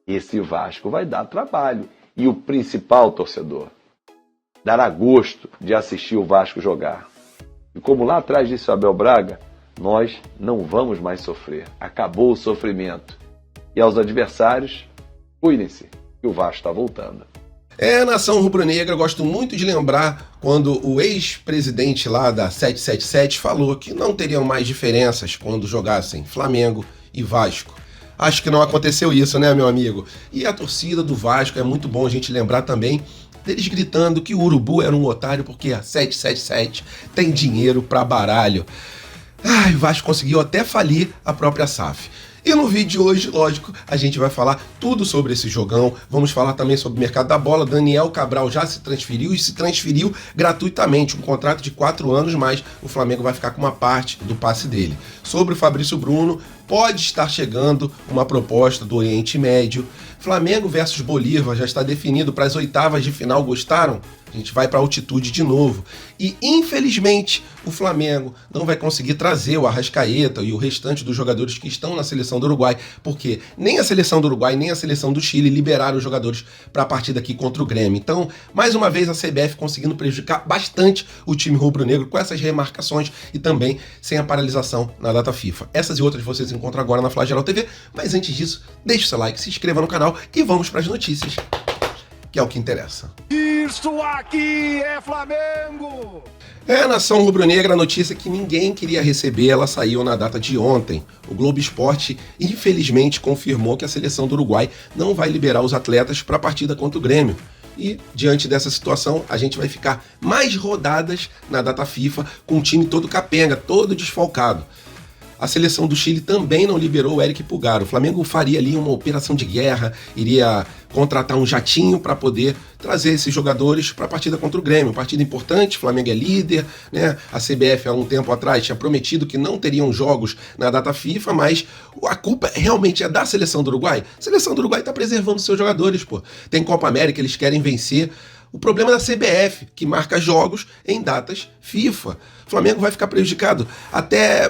Esse Vasco vai dar trabalho. E o principal, torcedor, dará gosto de assistir o Vasco jogar. E como lá atrás disse o Abel Braga, nós não vamos mais sofrer. Acabou o sofrimento. E aos adversários, cuidem-se, que o Vasco está voltando. Nação rubro-negra, eu gosto muito de lembrar quando o ex-presidente lá da 777 falou que não teriam mais diferenças quando jogassem Flamengo e Vasco. Acho que não aconteceu isso, né, meu amigo? E a torcida do Vasco, é muito bom a gente lembrar também deles gritando que o Urubu era um otário porque a 777 tem dinheiro pra baralho. O Vasco conseguiu até falir a própria SAF. E no vídeo de hoje, lógico, a gente vai falar tudo sobre esse jogão. Vamos falar também sobre o mercado da bola. Daniel Cabral já se transferiu e se transferiu gratuitamente. Um contrato de 4 anos, mas o Flamengo vai ficar com uma parte do passe dele. Sobre o Fabrício Bruno, pode estar chegando uma proposta do Oriente Médio. Flamengo versus Bolívar já está definido para as oitavas de final. Gostaram? A gente vai para a altitude de novo. E, infelizmente, o Flamengo não vai conseguir trazer o Arrascaeta e o restante dos jogadores que estão na seleção do Uruguai, porque nem a seleção do Uruguai, nem a seleção do Chile liberaram os jogadores para a partida aqui contra o Grêmio. Então, mais uma vez, a CBF conseguindo prejudicar bastante o time rubro-negro com essas remarcações e também sem a paralisação na data FIFA. Essas e outras vocês encontram agora na Flagelo TV, mas antes disso, deixe o seu like, se inscreva no canal e vamos para as notícias, que é o que interessa. Isso aqui é Flamengo! Nação rubro-negra, a notícia que ninguém queria receber, ela saiu na data de ontem. O Globo Esporte, infelizmente, confirmou que a seleção do Uruguai não vai liberar os atletas para a partida contra o Grêmio. E, diante dessa situação, a gente vai ficar mais rodadas na data FIFA, com o time todo capenga, todo desfalcado. A seleção do Chile também não liberou o Eric Pulgar. O Flamengo faria ali uma operação de guerra, iria contratar um jatinho para poder trazer esses jogadores para a partida contra o Grêmio. Partida importante, o Flamengo é líder, né? A CBF há um tempo atrás tinha prometido que não teriam jogos na data FIFA, mas a culpa realmente é da seleção do Uruguai. A seleção do Uruguai está preservando seus jogadores, pô. Tem Copa América, eles querem vencer. O problema é da CBF, que marca jogos em datas FIFA. O Flamengo vai ficar prejudicado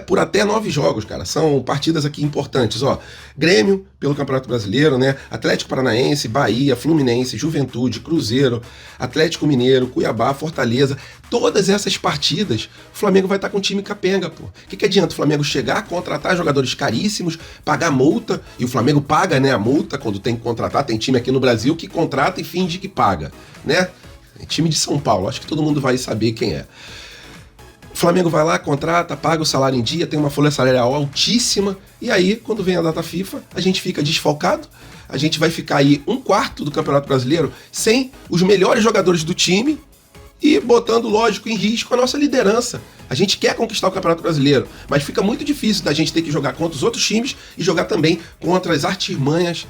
por até 9 jogos, cara. São partidas aqui importantes, ó. Grêmio, pelo Campeonato Brasileiro, né? Atlético Paranaense, Bahia, Fluminense, Juventude, Cruzeiro, Atlético Mineiro, Cuiabá, Fortaleza. Todas essas partidas, o Flamengo vai estar com o time capenga, pô. O que adianta o Flamengo chegar, contratar jogadores caríssimos, pagar multa, e o Flamengo paga, né, a multa quando tem que contratar. Tem time aqui no Brasil que contrata e finge que paga, né? Time de São Paulo, acho que todo mundo vai saber quem é. O Flamengo vai lá, contrata, paga o salário em dia, tem uma folha salarial altíssima, e aí, quando vem a data FIFA, a gente fica desfalcado, a gente vai ficar aí 1/4 do Campeonato Brasileiro sem os melhores jogadores do time e botando, lógico, em risco a nossa liderança. A gente quer conquistar o Campeonato Brasileiro, mas fica muito difícil da gente ter que jogar contra os outros times e jogar também contra as artimanhas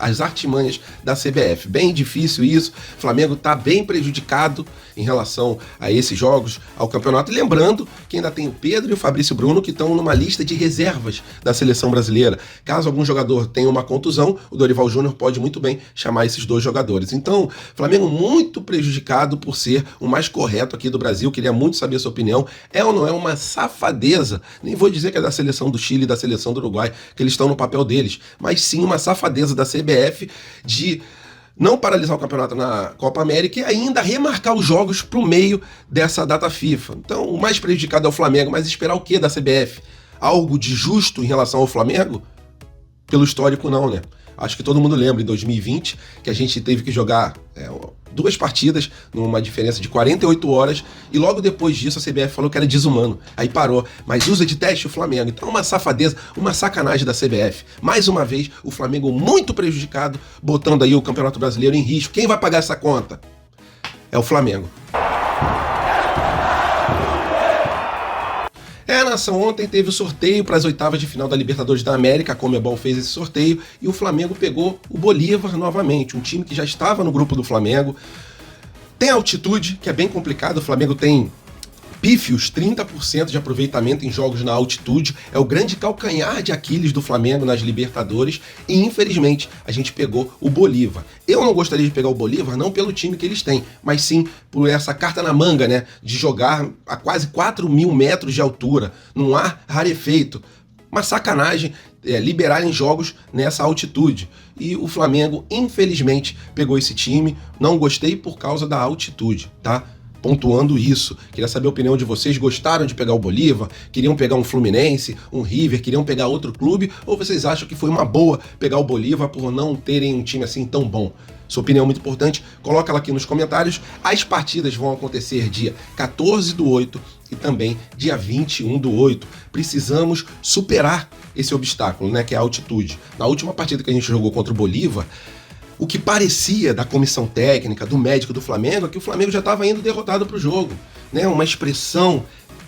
da CBF. Bem difícil isso. O Flamengo está bem prejudicado em relação a esses jogos, ao campeonato. E lembrando que ainda tem o Pedro e o Fabrício Bruno que estão numa lista de reservas da seleção brasileira. Caso algum jogador tenha uma contusão, o Dorival Júnior pode muito bem chamar esses 2 jogadores. Então, Flamengo muito prejudicado por ser o mais correto aqui do Brasil. Queria muito saber a sua opinião. É ou não é uma safadeza? Nem vou dizer que é da seleção do Chile e da seleção do Uruguai, que eles estão no papel deles, mas sim uma safadeza da CBF de não paralisar o campeonato na Copa América e ainda remarcar os jogos para o meio dessa data FIFA. Então, o mais prejudicado é o Flamengo, mas esperar o que da CBF? Algo de justo em relação ao Flamengo? Pelo histórico, não, né? Acho que todo mundo lembra, em 2020, que a gente teve que jogar 2 partidas numa diferença de 48 horas e logo depois disso a CBF falou que era desumano. Aí parou, mas usa de teste o Flamengo. Então uma safadeza, uma sacanagem da CBF. Mais uma vez, o Flamengo muito prejudicado, botando aí o Campeonato Brasileiro em risco. Quem vai pagar essa conta? É o Flamengo. Nação, ontem teve o sorteio para as oitavas de final da Libertadores da América. A Conmebol fez esse sorteio e o Flamengo pegou o Bolívar novamente, um time que já estava no grupo do Flamengo. Tem altitude, que é bem complicado. O Flamengo tem pífios 30% de aproveitamento em jogos na altitude, é o grande calcanhar de Aquiles do Flamengo nas Libertadores e infelizmente a gente pegou o Bolívar. Eu não gostaria de pegar o Bolívar não pelo time que eles têm, mas sim por essa carta na manga, né, de jogar a quase 4.000 metros de altura, num ar rarefeito. uma sacanagem liberarem jogos nessa altitude. E o Flamengo, infelizmente, pegou esse time. Não gostei por causa da altitude, tá? Pontuando isso. Queria saber a opinião de vocês. Gostaram de pegar o Bolívar? Queriam pegar um Fluminense, um River? Queriam pegar outro clube? Ou vocês acham que foi uma boa pegar o Bolívar por não terem um time assim tão bom? Sua opinião é muito importante. Coloca ela aqui nos comentários. As partidas vão acontecer dia 14/8 e também dia 21/8. Precisamos superar esse obstáculo, né, que é a altitude. Na última partida que a gente jogou contra o Bolívar, o que parecia da comissão técnica, do médico do Flamengo, é que o Flamengo já estava indo derrotado para o jogo, né? Uma expressão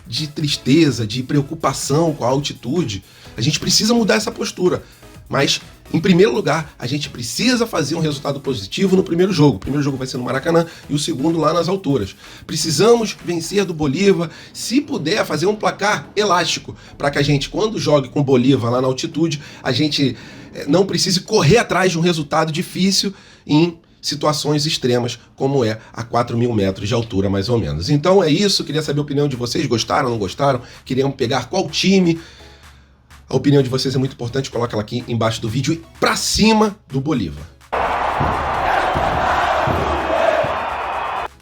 de tristeza, de preocupação com a altitude. A gente precisa mudar essa postura. Mas, em primeiro lugar, a gente precisa fazer um resultado positivo no primeiro jogo. O primeiro jogo vai ser no Maracanã e o segundo lá nas alturas. Precisamos vencer do Bolívar, se puder, fazer um placar elástico, para que a gente, quando jogue com o Bolívar lá na altitude, a gente não precise correr atrás de um resultado difícil em situações extremas, como é a 4.000 metros de altura, mais ou menos. Então é isso, queria saber a opinião de vocês. Gostaram, não gostaram? Queriam pegar qual time? A opinião de vocês é muito importante, coloca ela aqui embaixo do vídeo e pra cima do Bolívar.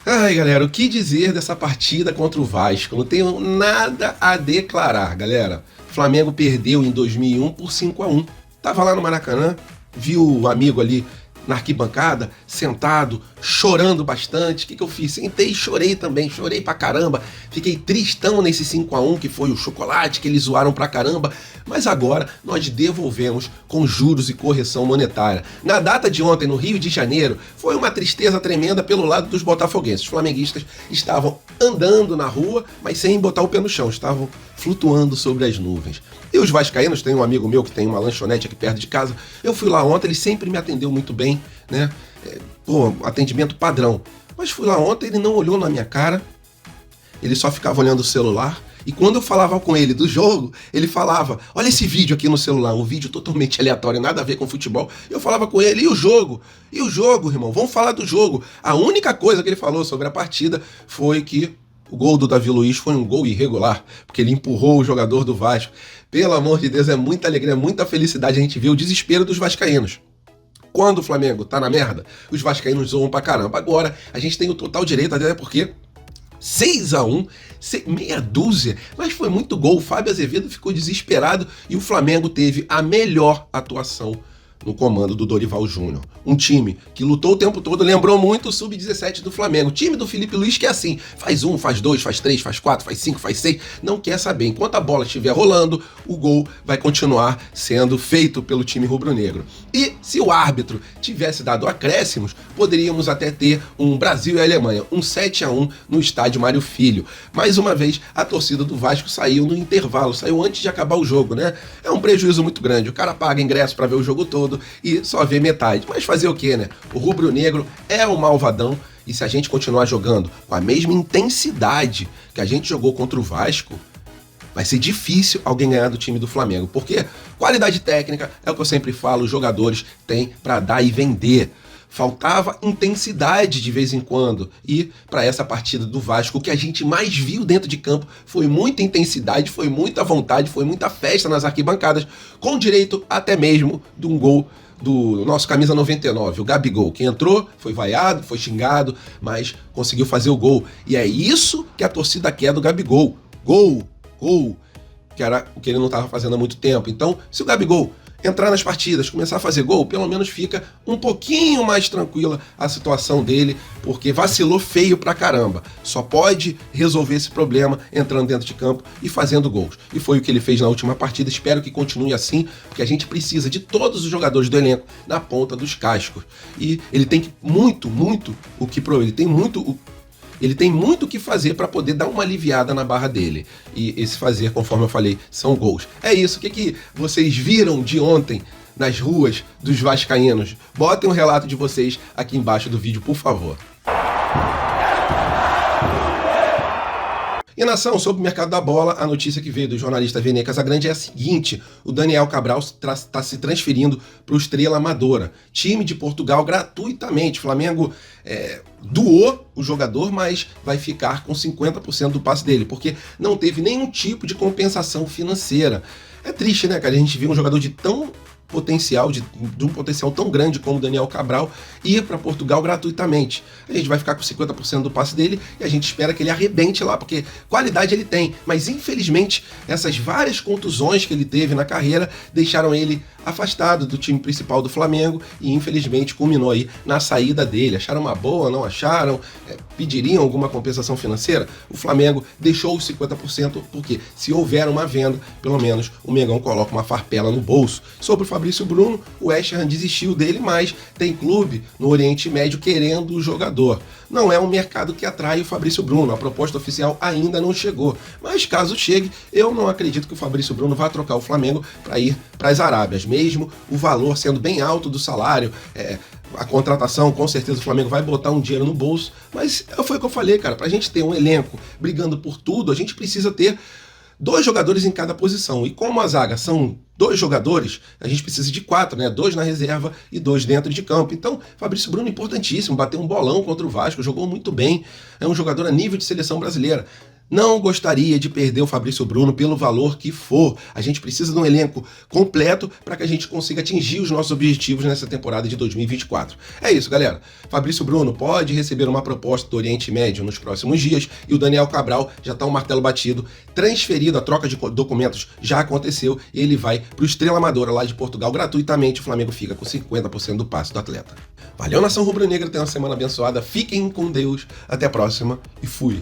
Ai, galera, o que dizer dessa partida contra o Vasco? Não tenho nada a declarar, galera. O Flamengo perdeu em 2001 por 5-1. Tava lá no Maracanã, viu o amigo ali na arquibancada, sentado, chorando bastante. O que eu fiz? Sentei e chorei também, chorei pra caramba. Fiquei tristão nesse 5-1, que foi o chocolate, que eles zoaram pra caramba. Mas agora nós devolvemos com juros e correção monetária. Na data de ontem, no Rio de Janeiro, foi uma tristeza tremenda pelo lado dos botafoguenses. Os flamenguistas estavam andando na rua, mas sem botar o pé no chão, estavam flutuando sobre as nuvens. E os vascaínos, tem um amigo meu que tem uma lanchonete aqui perto de casa, eu fui lá ontem, ele sempre me atendeu muito bem, né? Atendimento padrão. Mas fui lá ontem, ele não olhou na minha cara, ele só ficava olhando o celular, e quando eu falava com ele do jogo, ele falava, olha esse vídeo aqui no celular, um vídeo totalmente aleatório, nada a ver com futebol. Eu falava com ele, e o jogo? E o jogo, irmão? Vamos falar do jogo. A única coisa que ele falou sobre a partida foi que o gol do Davi Luiz foi um gol irregular, porque ele empurrou o jogador do Vasco. Pelo amor de Deus, é muita alegria, muita felicidade a gente ver o desespero dos vascaínos. Quando o Flamengo tá na merda, os vascaínos zoam pra caramba. Agora, a gente tem o total direito, até porque 6-1, meia dúzia, mas foi muito gol. O Fábio Azevedo ficou desesperado e o Flamengo teve a melhor atuação no comando do Dorival Júnior. Um time que lutou o tempo todo, lembrou muito o Sub-17 do Flamengo. O time do Felipe Luiz que é assim, faz 1, faz 2, faz 3, faz 4, faz 5, faz 6, não quer saber. Enquanto a bola estiver rolando, o gol vai continuar sendo feito pelo time rubro-negro. E se o árbitro tivesse dado acréscimos, poderíamos até ter um Brasil e Alemanha, um 7-1 no estádio Mário Filho. Mais uma vez, a torcida do Vasco saiu no intervalo, saiu antes de acabar o jogo, né? É um prejuízo muito grande. O cara paga ingresso para ver o jogo todo e só vê metade. Mas fazer o quê, né? O rubro-negro é o malvadão e se a gente continuar jogando com a mesma intensidade que a gente jogou contra o Vasco, vai ser difícil alguém ganhar do time do Flamengo, porque qualidade técnica é o que eu sempre falo, os jogadores têm para dar e vender. Faltava intensidade de vez em quando. E para essa partida do Vasco, o que a gente mais viu dentro de campo foi muita intensidade, foi muita vontade, foi muita festa nas arquibancadas, com direito até mesmo de um gol do nosso camisa 99, o Gabigol, que entrou, foi vaiado, foi xingado, mas conseguiu fazer o gol. E é isso que a torcida quer do Gabigol. Gol, que era o que ele não estava fazendo há muito tempo. Então, se o Gabigol entrar nas partidas, começar a fazer gol, pelo menos fica um pouquinho mais tranquila a situação dele, porque vacilou feio pra caramba. Só pode resolver esse problema entrando dentro de campo e fazendo gols. E foi o que ele fez na última partida, espero que continue assim, porque a gente precisa de todos os jogadores do elenco na ponta dos cascos. E ele tem muito o que provar, ele tem muito o que fazer para poder dar uma aliviada na barra dele. E esse fazer, conforme eu falei, são gols. É isso. O que vocês viram de ontem nas ruas dos vascaínos? Botem um relato de vocês aqui embaixo do vídeo, por favor. E nação, sobre o mercado da bola, a notícia que veio do jornalista Vene Casagrande é a seguinte: o Daniel Cabral está se transferindo para o Estrela Amadora, time de Portugal, gratuitamente. O Flamengo doou o jogador, mas vai ficar com 50% do passe dele, porque não teve nenhum tipo de compensação financeira. É triste, né, cara? A gente viu um jogador de tão potencial, de um potencial tão grande como o Daniel Cabral, ir para Portugal gratuitamente. A gente vai ficar com 50% do passe dele e a gente espera que ele arrebente lá, porque qualidade ele tem, mas infelizmente essas várias contusões que ele teve na carreira deixaram ele afastado do time principal do Flamengo e infelizmente culminou aí na saída dele. Acharam uma boa, não acharam? Pediriam alguma compensação financeira? O Flamengo deixou os 50% porque se houver uma venda, pelo menos o Mengão coloca uma farpela no bolso. Sobre o Fabrício Bruno, o West Ham desistiu dele, mas tem clube no Oriente Médio querendo o jogador. Não é um mercado que atrai o Fabrício Bruno, a proposta oficial ainda não chegou. Mas caso chegue, eu não acredito que o Fabrício Bruno vá trocar o Flamengo para ir para as Arábias, mesmo o valor sendo bem alto do salário. A contratação, com certeza o Flamengo vai botar um dinheiro no bolso, mas foi o que eu falei, cara, pra gente ter um elenco brigando por tudo, a gente precisa ter 2 jogadores em cada posição. E como a zaga são 2 jogadores, a gente precisa de 4, né? 2 na reserva e 2 dentro de campo. Então, Fabrício Bruno importantíssimo, bateu um bolão contra o Vasco, jogou muito bem, é um jogador a nível de seleção brasileira. Não gostaria de perder o Fabrício Bruno pelo valor que for. A gente precisa de um elenco completo para que a gente consiga atingir os nossos objetivos nessa temporada de 2024. É isso, galera. Fabrício Bruno pode receber uma proposta do Oriente Médio nos próximos dias e o Daniel Cabral já está um martelo batido, transferido, a troca de documentos já aconteceu e ele vai para o Estrela Amadora lá de Portugal gratuitamente. O Flamengo fica com 50% do passe do atleta. Valeu, nação rubro-negra, tenha uma semana abençoada, fiquem com Deus, até a próxima e fui!